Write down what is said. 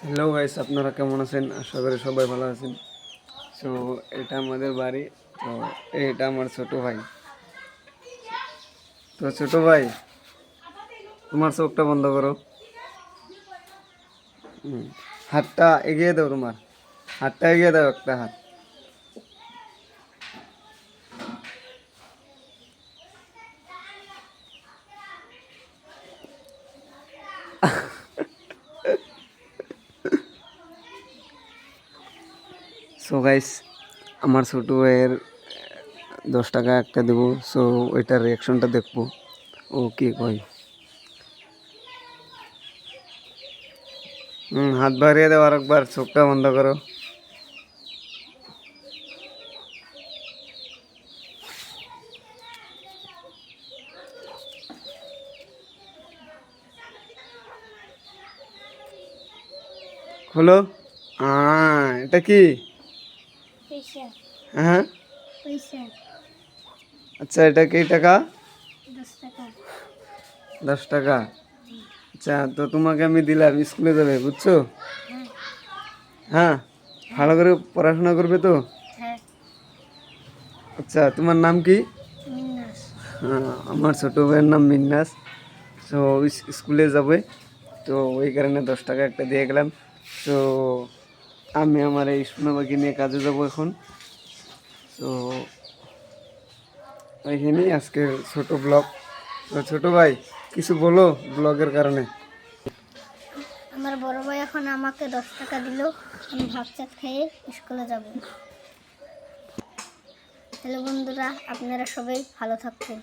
Hello guys, আপনারা কেমন আছেন? আশা করি সবাই ভালো আছেন। সো এটা আমাদের বাড়ি। তো এটা আমার ছোট ভাই। তো ছোট ভাই, তোমার চোখটা বন্ধ করো। হাতটা এগিয়ে দাও, তোমার হাতটা এগিয়ে দাও, একটা হাত। সো গাইস, আমার ছোট ভাইয়ের 10 টাকা একটা দেবো। সো ওইটার রিয়াকশনটা দেখবো ও কি কয়। হাত বাড়িয়ে দাও আরেকবার, চোখটা বন্ধ করো। হলো। এটা কি? পয়সা। হ্যাঁ, পয়সা। আচ্ছা, এটা কি টাকা? 10 টাকা। 10 টাকা। আচ্ছা, তো তোমাকে আমি দিলাম, স্কুলে যাবে, বুঝছো? হ্যাঁ। হ্যাঁ, ভালো করে পড়াশোনা করবে তো? হ্যাঁ। আচ্ছা, তোমার নাম কি? মিন্নাস। হ্যাঁ, আমার ছোট ভাইয়ের নাম মিন্নাস। তো স্কুলে যাবে, তো ওই কারণে 10 টাকা একটা দিয়ে গেলাম। তো আমি আমার এই সোনাবাকে নিয়ে কাজে যাব এখন। তো এইখানেই আজকের ছোট ব্লগ। তো ছোট ভাই, কিছু বলো ব্লগের কারণে। আমার বড় ভাই এখন আমাকে 10 টাকা দিল, আমি ভাত চাট খেয়ে স্কুলে যাব। হ্যালো বন্ধুরা, আপনারা সবাই ভালো থাকবেন।